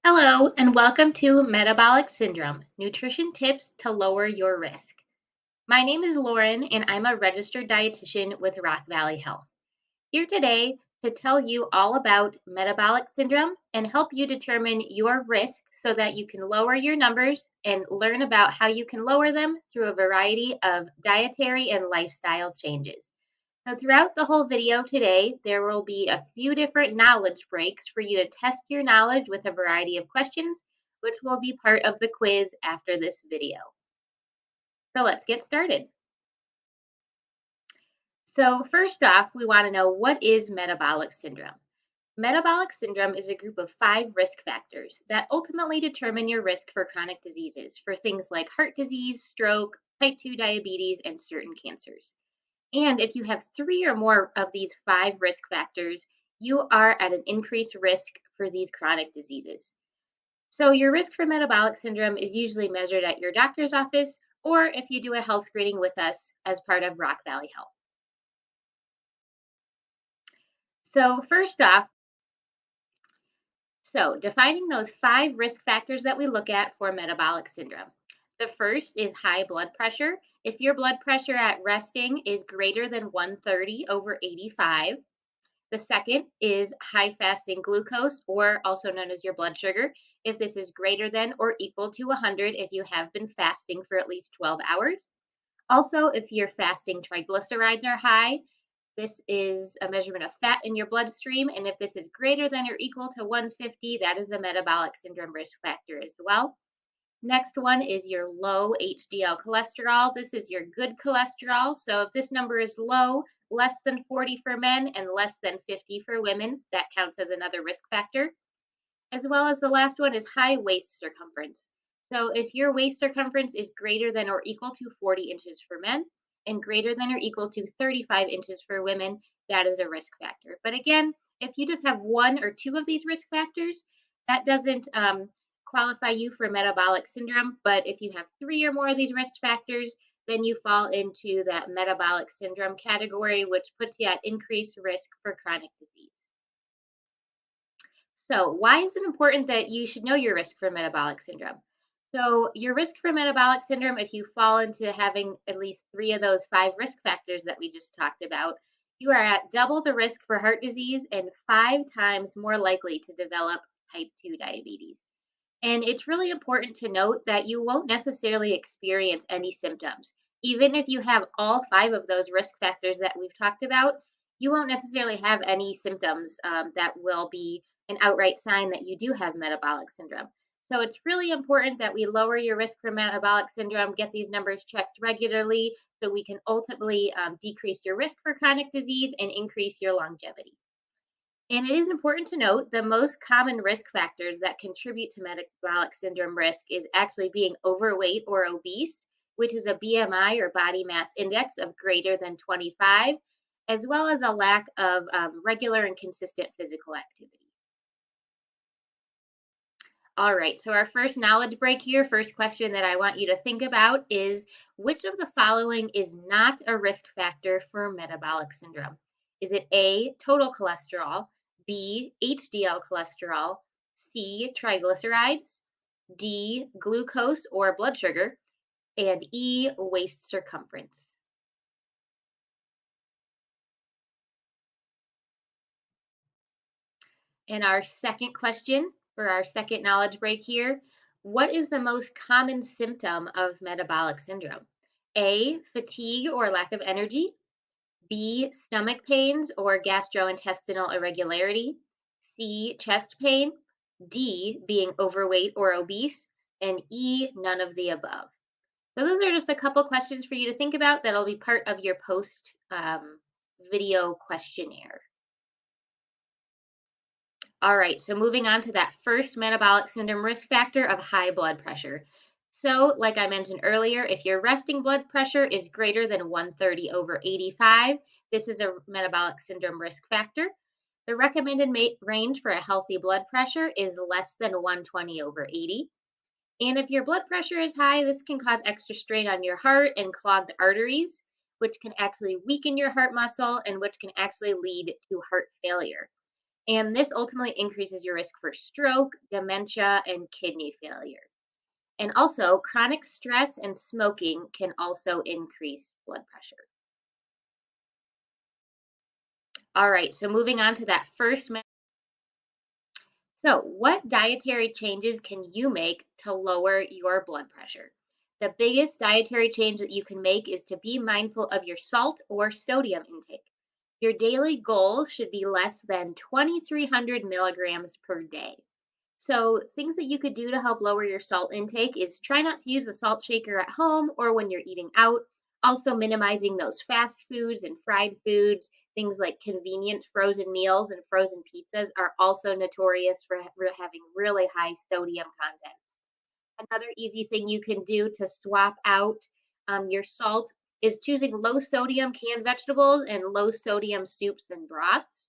Hello, and welcome to Metabolic Syndrome Nutrition Tips to Lower Your Risk. My name is Lauren, and I'm a registered dietitian with Rock Valley Health. Here today to tell you all about metabolic syndrome and help you determine your risk so that you can lower your numbers and learn about how you can lower them through a variety of dietary and lifestyle changes. So throughout the whole video today, there will be a few different knowledge breaks for you to test your knowledge with a variety of questions, which will be part of the quiz after this video. So let's get started. So first off, we want to know, what is metabolic syndrome? Metabolic syndrome is a group of 5 risk factors that ultimately determine your risk for chronic diseases, for things like heart disease, stroke, type 2 diabetes, and certain cancers. And if you have 3 or more of these 5 risk factors, you are at an increased risk for these chronic diseases. So, your risk for metabolic syndrome is usually measured at your doctor's office or if you do a health screening with us as part of Rock Valley Health. So, first off, defining those 5 risk factors that we look at for metabolic syndrome. The first is high blood pressure. If your blood pressure at resting is greater than 130 over 85, the second is high fasting glucose, or also known as your blood sugar, if this is greater than or equal to 100 if you have been fasting for at least 12 hours. Also, if your fasting triglycerides are high, this is a measurement of fat in your bloodstream, and if this is greater than or equal to 150, that is a metabolic syndrome risk factor as well. Next one is your low HDL cholesterol. This is your good cholesterol. So if this number is low, less than 40 for men and less than 50 for women, that counts as another risk factor. As well as the last one is high waist circumference. So if your waist circumference is greater than or equal to 40 inches for men and greater than or equal to 35 inches for women, that is a risk factor. But again, if you just have 1 or 2 of these risk factors, that doesn't qualify you for metabolic syndrome. But if you have 3 or more of these risk factors, then you fall into that metabolic syndrome category, which puts you at increased risk for chronic disease. So, why is it important that you should know your risk for metabolic syndrome? So, your risk for metabolic syndrome, if you fall into having at least 3 of those 5 risk factors that we just talked about, you are at double the risk for heart disease and 5 times more likely to develop type 2 diabetes. And it's really important to note that you won't necessarily experience any symptoms. Even if you have all 5 of those risk factors that we've talked about, you won't necessarily have any symptoms that will be an outright sign that you do have metabolic syndrome. So it's really important that we lower your risk for metabolic syndrome, get these numbers checked regularly so we can ultimately decrease your risk for chronic disease and increase your longevity. And it is important to note the most common risk factors that contribute to metabolic syndrome risk is actually being overweight or obese, which is a BMI or body mass index of greater than 25, as well as a lack of regular and consistent physical activity. All right, so our first knowledge break here, first question that I want you to think about is, which of the following is not a risk factor for metabolic syndrome? Is it A, total cholesterol, B, HDL cholesterol, C, triglycerides, D, glucose or blood sugar, and E, waist circumference? And our second question for our second knowledge break here, what is the most common symptom of metabolic syndrome? A, fatigue or lack of energy. B, stomach pains or gastrointestinal irregularity. C, chest pain. D, being overweight or obese. And E, none of the above. So those are just a couple questions for you to think about that'll be part of your post video questionnaire. All right, so moving on to that first metabolic syndrome risk factor of high blood pressure. So, like I mentioned earlier, if your resting blood pressure is greater than 130 over 85, this is a metabolic syndrome risk factor. The recommended range for a healthy blood pressure is less than 120 over 80. And if your blood pressure is high, this can cause extra strain on your heart and clogged arteries, which can actually weaken your heart muscle and which can actually lead to heart failure. And this ultimately increases your risk for stroke, dementia, and kidney failure. And also, chronic stress and smoking can also increase blood pressure. All right, so moving on to that first. So, what dietary changes can you make to lower your blood pressure? The biggest dietary change that you can make is to be mindful of your salt or sodium intake. Your daily goal should be less than 2,300 milligrams per day. So, things that you could do to help lower your salt intake is try not to use the salt shaker at home or when you're eating out. Also, minimizing those fast foods and fried foods. Things like convenient frozen meals and frozen pizzas are also notorious for having really high sodium content. Another easy thing you can do to swap out your salt is choosing low sodium canned vegetables and low sodium soups and broths.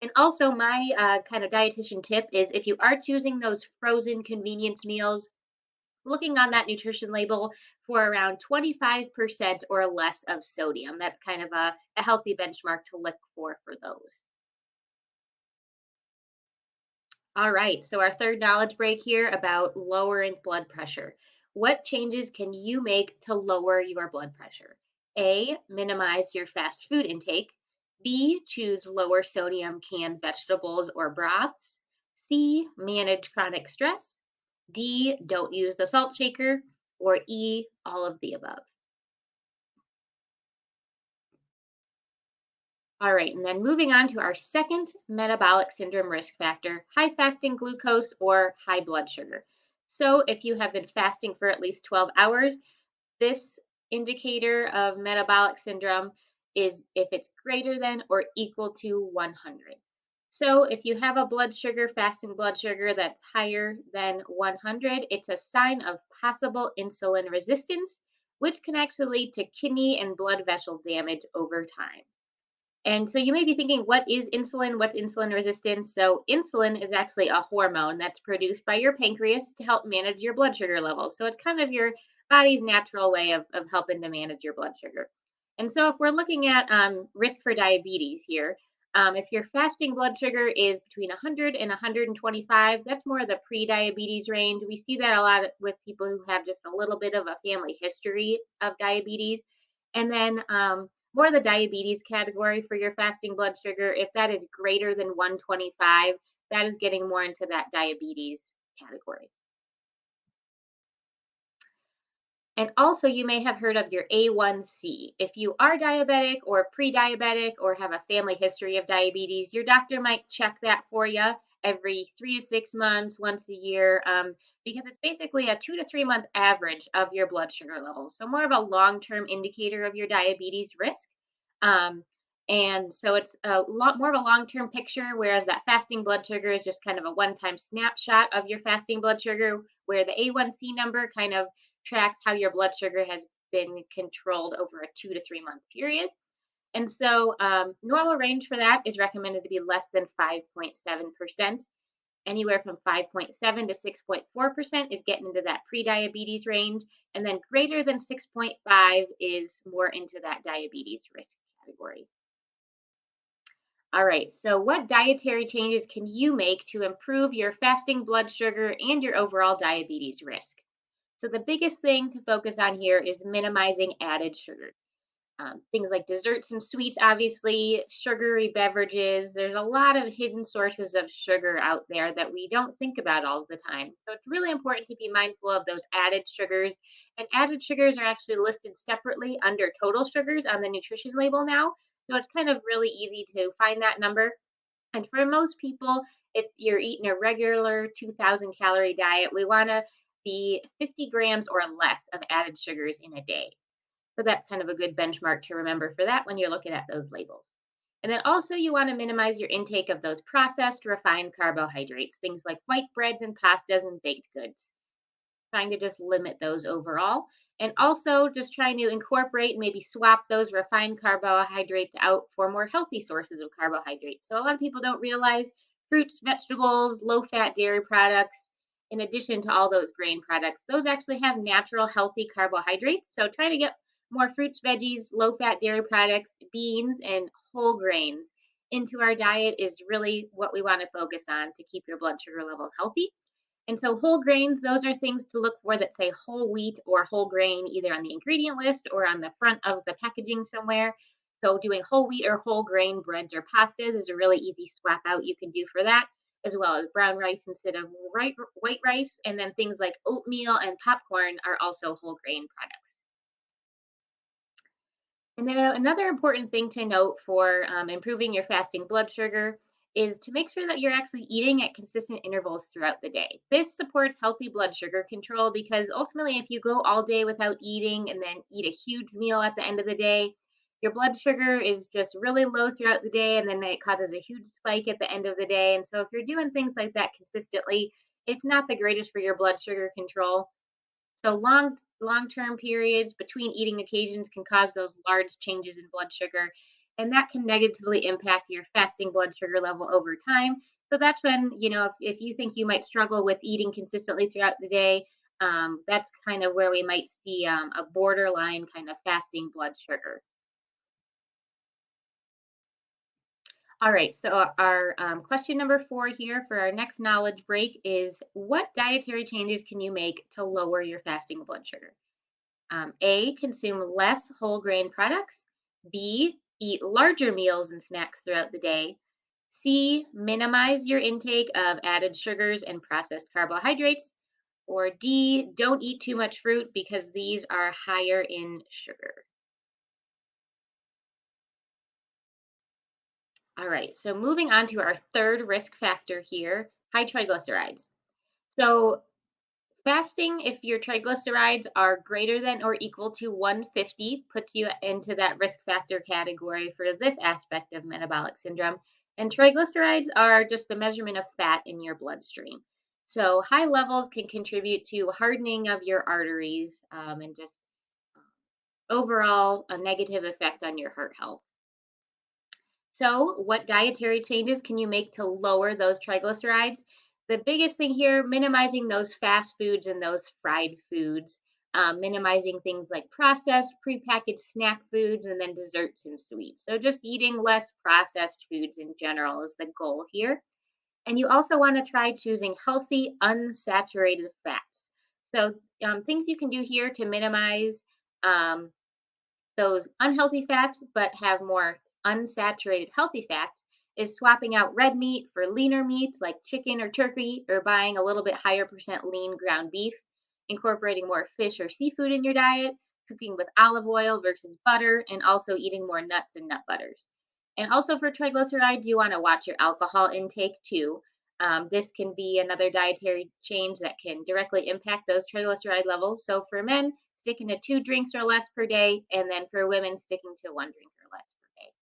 And also, my kind of dietitian tip is if you are choosing those frozen convenience meals, looking on that nutrition label for around 25% or less of sodium. That's kind of a healthy benchmark to look for those. All right, so our third knowledge break here about lowering blood pressure. What changes can you make to lower your blood pressure? A, minimize your fast food intake. B, choose lower sodium canned vegetables or broths. C, manage chronic stress. D, don't use the salt shaker. Or E, all of the above. All right, and then moving on to our second metabolic syndrome risk factor, high fasting glucose or high blood sugar. So, if you have been fasting for at least 12 hours, this indicator of metabolic syndrome is if it's greater than or equal to 100. So, if you have a blood sugar, fasting blood sugar that's higher than 100, it's a sign of possible insulin resistance, which can actually lead to kidney and blood vessel damage over time. And so you may be thinking, what is insulin? What's insulin resistance? So, insulin is actually a hormone that's produced by your pancreas to help manage your blood sugar levels. So, it's kind of your body's natural way of helping to manage your blood sugar. And so, if we're looking at risk for diabetes here, if your fasting blood sugar is between 100 and 125, that's more of the pre diabetes range. We see that a lot with people who have just a little bit of a family history of diabetes. And then more the diabetes category for your fasting blood sugar. If that is greater than 125, that is getting more into that diabetes category. And also, you may have heard of your A1C. If you are diabetic or pre diabetic or have a family history of diabetes, your doctor might check that for you every 3 to 6 months, once a year, because it's basically a 2 to 3 month average of your blood sugar levels. So, more of a long term indicator of your diabetes risk. Um, and so it's a lot more of a long term picture, whereas that fasting blood sugar is just kind of a one time snapshot of your fasting blood sugar, where the A1C number kind of tracks how your blood sugar has been controlled over a 2 to 3 month period. And so, normal range for that is recommended to be less than 5.7%. Anywhere from 5.7 to 6.4% is getting into that pre-diabetes range, and then greater than 6.5 is more into that diabetes risk category. All right, so what dietary changes can you make to improve your fasting blood sugar and your overall diabetes risk? So, the biggest thing to focus on here is minimizing added sugar. Things like desserts and sweets, obviously, sugary beverages. There's a lot of hidden sources of sugar out there that we don't think about all the time. So it's really important to be mindful of those added sugars. And added sugars are actually listed separately under total sugars on the nutrition label now. So it's kind of really easy to find that number. And for most people, if you're eating a regular 2,000 calorie diet, we want to be 50 grams or less of added sugars in a day. So that's kind of a good benchmark to remember for that when you're looking at those labels. And then also you want to minimize your intake of those processed refined carbohydrates, things like white breads and pastas and baked goods. Trying to just limit those overall. And also just trying to incorporate, maybe swap those refined carbohydrates out for more healthy sources of carbohydrates. So a lot of people don't realize fruits, vegetables, low fat dairy products, in addition to all those grain products, those actually have natural healthy carbohydrates. So try to get more fruits, veggies, low fat dairy products, beans, and whole grains into our diet is really what we want to focus on to keep your blood sugar level healthy. And so whole grains, those are things to look for that say whole wheat or whole grain either on the ingredient list or on the front of the packaging somewhere. So doing whole wheat or whole grain breads or pastas is a really easy swap out you can do for that, as well as brown rice instead of white rice. And then things like oatmeal and popcorn are also whole grain products. And then another important thing to note for improving your fasting blood sugar is to make sure that you're actually eating at consistent intervals throughout the day. This supports healthy blood sugar control because ultimately, if you go all day without eating and then eat a huge meal at the end of the day, your blood sugar is just really low throughout the day and then it causes a huge spike at the end of the day. And so, if you're doing things like that consistently, it's not the greatest for your blood sugar control. So long-term periods between eating occasions can cause those large changes in blood sugar, and that can negatively impact your fasting blood sugar level over time. So that's when, if you think you might struggle with eating consistently throughout the day, that's kind of where we might see a borderline kind of fasting blood sugar. All right, so our question number 4 here for our next knowledge break is what dietary changes can you make to lower your fasting blood sugar? A, consume less whole grain products. B, eat larger meals and snacks throughout the day. C, minimize your intake of added sugars and processed carbohydrates. Or D, don't eat too much fruit because these are higher in sugar. All right, so moving on to our third risk factor here, high triglycerides. So fasting, if your triglycerides are greater than or equal to 150, puts you into that risk factor category for this aspect of metabolic syndrome. And triglycerides are just a measurement of fat in your bloodstream. So high levels can contribute to hardening of your arteries and just overall a negative effect on your heart health. So, what dietary changes can you make to lower those triglycerides? The biggest thing here, minimizing those fast foods and those fried foods, minimizing things like processed, prepackaged snack foods, and then desserts and sweets. So, just eating less processed foods in general is the goal here. And you also want to try choosing healthy, unsaturated fats. So, things you can do here to minimize um, those unhealthy fats but have more unsaturated healthy fats is swapping out red meat for leaner meats like chicken or turkey, or buying a little bit higher percent lean ground beef, incorporating more fish or seafood in your diet, cooking with olive oil versus butter, and also eating more nuts and nut butters. And also for triglycerides, you want to watch your alcohol intake too. This can be another dietary change that can directly impact those triglyceride levels. So for men, sticking to 2 drinks or less per day, and then for women, sticking to 1 drink or less per day.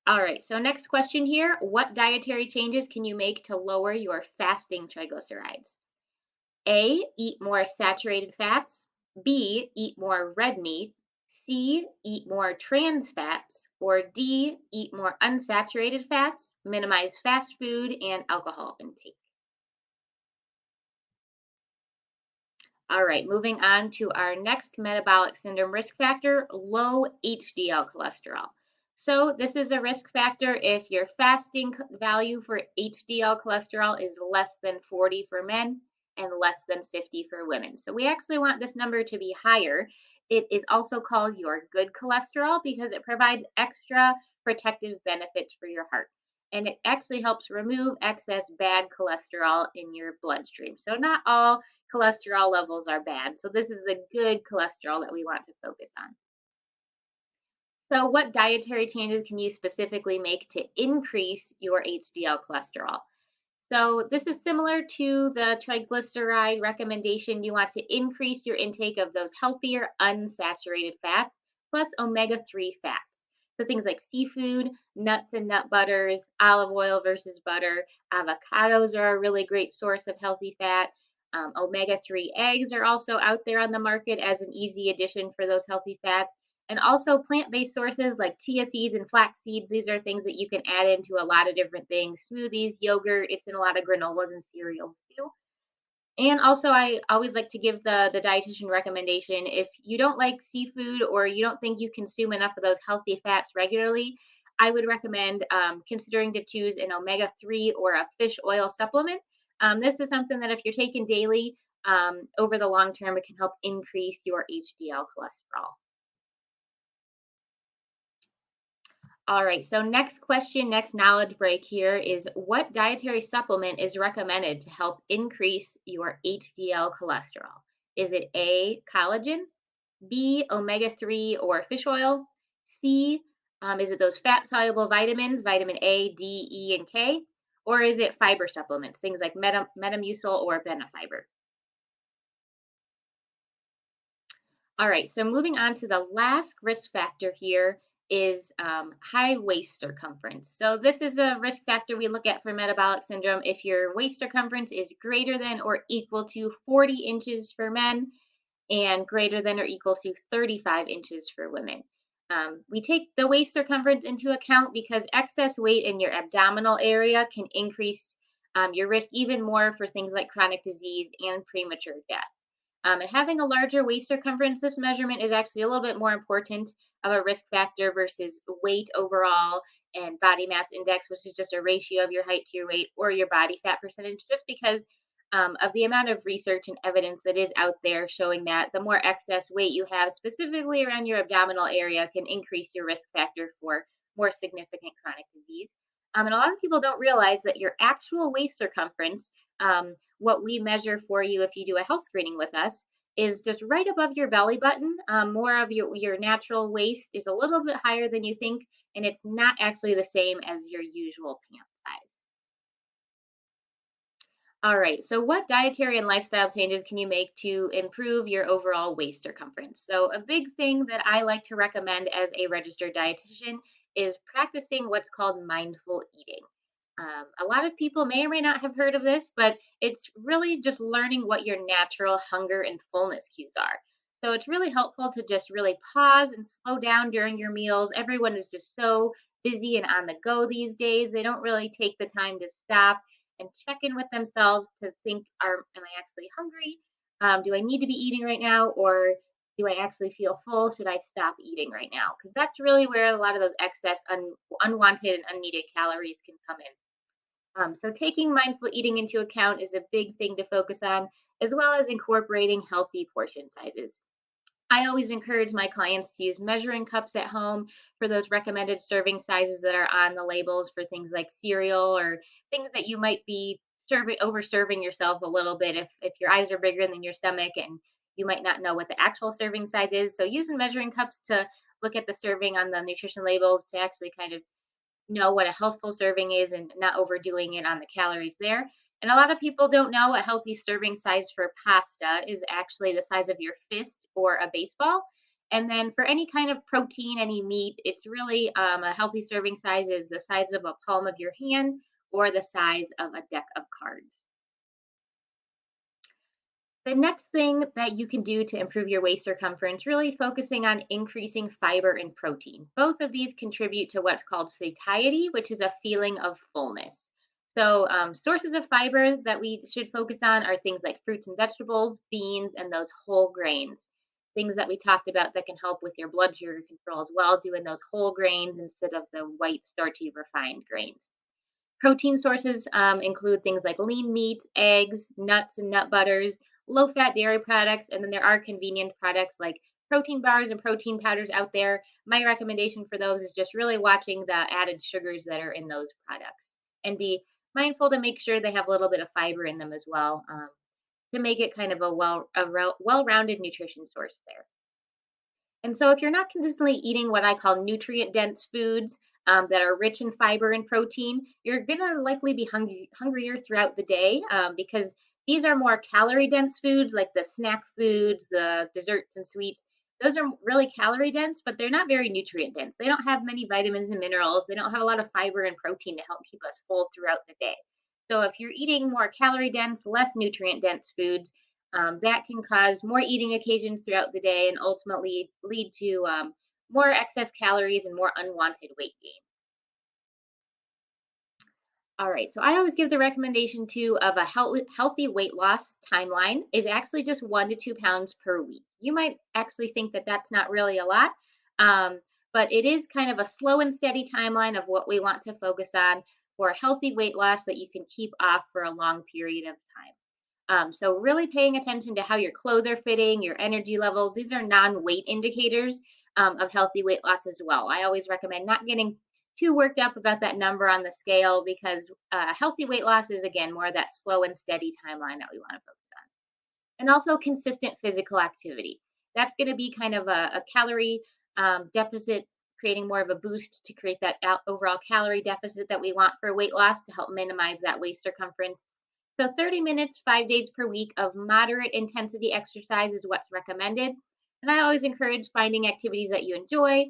All right, so next question here. What dietary changes can you make to lower your fasting triglycerides? A, eat more saturated fats. B, eat more red meat. C, eat more trans fats. Or D, eat more unsaturated fats, minimize fast food and alcohol intake. All right, moving on to our next metabolic syndrome risk factor, low HDL cholesterol. So, this is a risk factor if your fasting value for HDL cholesterol is less than 40 for men and less than 50 for women. So, we actually want this number to be higher. It is also called your good cholesterol because it provides extra protective benefits for your heart. And it actually helps remove excess bad cholesterol in your bloodstream. So, not all cholesterol levels are bad. So this is the good cholesterol that we want to focus on. So what dietary changes can you specifically make to increase your HDL cholesterol? So this is similar to the triglyceride recommendation. You want to increase your intake of those healthier unsaturated fats plus omega-3 fats. So things like seafood, nuts and nut butters, olive oil versus butter, avocados are a really great source of healthy fat. Omega-3 eggs are also out there on the market as an easy addition for those healthy fats. And also plant-based sources like chia seeds and flax seeds. These are things that you can add into a lot of different things, smoothies, yogurt. It's in a lot of granolas and cereals too. And also, I always like to give the dietitian recommendation if you don't like seafood or you don't think you consume enough of those healthy fats regularly, I would recommend considering to choose an omega-3 or a fish oil supplement. This is something that if you're taking daily over the long term, it can help increase your HDL cholesterol. All right, so next question, next knowledge break here is what dietary supplement is recommended to help increase your HDL cholesterol? Is it A, collagen, B, omega-3 or fish oil, C, is it those fat soluble vitamins, vitamin A, D, E, and K, or is it fiber supplements, things like Metamucil or Benefiber? All right, so moving on to the last risk factor here is high waist circumference. So this is a risk factor we look at for metabolic syndrome. If your waist circumference is greater than or equal to 40 inches for men and greater than or equal to 35 inches for women. We take the waist circumference into account because excess weight in your abdominal area can increase your risk even more for things like chronic disease and premature death. And having a larger waist circumference, this measurement is actually a little bit more important of a risk factor versus weight overall and body mass index, which is just a ratio of your height to your weight or your body fat percentage, just because of the amount of research and evidence that is out there showing that the more excess weight you have, specifically around your abdominal area, can increase your risk factor for more significant chronic disease. And a lot of people don't realize that your actual waist circumference, what we measure for you if you do a health screening with us, is just right above your belly button. More of your natural waist is a little bit higher than you think, and it's not actually the same as your usual pant size. All right. So, what dietary and lifestyle changes can you make to improve your overall waist circumference? So, a big thing that I like to recommend as a registered dietitian is practicing what's called mindful eating. A lot of people may or may not have heard of this, but it's really just learning what your natural hunger and fullness cues are. So, it's really helpful to just really pause and slow down during your meals. Everyone is just so busy and on the go these days, they don't really take the time to stop and check in with themselves to think, am I actually hungry? Do I need to be eating right now? Or do I actually feel full? Should I stop eating right now? Because that's really where a lot of those excess, unwanted, and unneeded calories can come in. So, taking mindful eating into account is a big thing to focus on, as well as incorporating healthy portion sizes. I always encourage my clients to use measuring cups at home for those recommended serving sizes that are on the labels for things like cereal or things that you might be serving over serving yourself a little bit if your eyes are bigger than your stomach and you might not know what the actual serving size is. So using measuring cups to look at the serving on the nutrition labels to actually kind of know what a healthful serving is and not overdoing it on the calories there. And a lot of people don't know a healthy serving size for pasta is actually the size of your fist or a baseball. And then for any kind of protein, any meat, it's really a healthy serving size is the size of a palm of your hand or the size of a deck of cards. The next thing that you can do to improve your waist circumference, really focusing on increasing fiber and protein. Both of these contribute to what's called satiety, which is a feeling of fullness. So, sources of fiber that we should focus on are things like fruits and vegetables, beans, and those whole grains. Things that we talked about that can help with your blood sugar control as well, doing those whole grains instead of the white, starchy, refined grains. Protein sources include things like lean meat, eggs, nuts and nut butters, low fat dairy products, and then there are convenient products like protein bars and protein powders out there. My recommendation for those is just really watching the added sugars that are in those products and be mindful to make sure they have a little bit of fiber in them as well to make it kind of a well-rounded nutrition source there. And so, if you're not consistently eating what I call nutrient dense foods that are rich in fiber and protein, you're going to likely be hungrier throughout the day because these are more calorie dense foods like the snack foods, the desserts and sweets. Those are really calorie dense, but they're not very nutrient dense. They don't have many vitamins and minerals. They don't have a lot of fiber and protein to help keep us full throughout the day. So, if you're eating more calorie dense, less nutrient dense foods, that can cause more eating occasions throughout the day and ultimately lead to more excess calories and more unwanted weight gain. All right, so I always give the recommendation too of a healthy weight loss timeline is actually just 1 to 2 pounds per week. You might actually think that that's not really a lot, um, but it is kind of a slow and steady timeline of what we want to focus on for a healthy weight loss that you can keep off for a long period of time. So really paying attention to how your clothes are fitting, your energy levels. These are non-weight indicators of healthy weight loss as well. I always recommend not getting too worked up about that number on the scale because healthy weight loss is again more of that slow and steady timeline that we want to focus on. And also consistent physical activity. That's going to be kind of a calorie deficit, creating more of a boost to create that overall calorie deficit that we want for weight loss to help minimize that waist circumference. So 30 minutes, 5 days per week of moderate intensity exercise is what's recommended. And I always encourage finding activities that you enjoy,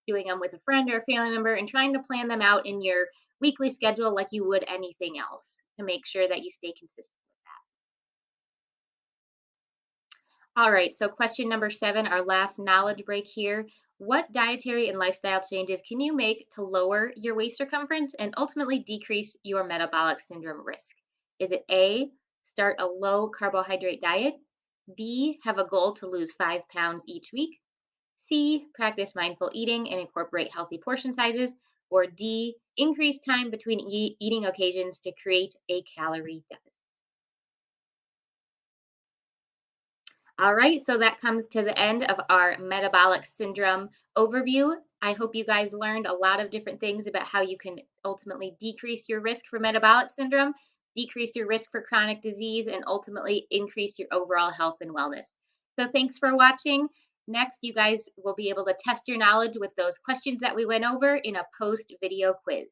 doing them with a friend or a family member, and trying to plan them out in your weekly schedule like you would anything else to make sure that you stay consistent. All right, so question number 7, our last knowledge break here. What dietary and lifestyle changes can you make to lower your waist circumference and ultimately decrease your metabolic syndrome risk? Is it A, start a low carbohydrate diet? B, have a goal to lose 5 pounds each week? C, practice mindful eating and incorporate healthy portion sizes? Or D, increase time between eating occasions to create a calorie deficit? All right, so that comes to the end of our metabolic syndrome overview. I hope you guys learned a lot of different things about how you can ultimately decrease your risk for metabolic syndrome, decrease your risk for chronic disease, and ultimately increase your overall health and wellness. So, thanks for watching. Next, you guys will be able to test your knowledge with those questions that we went over in a post video quiz.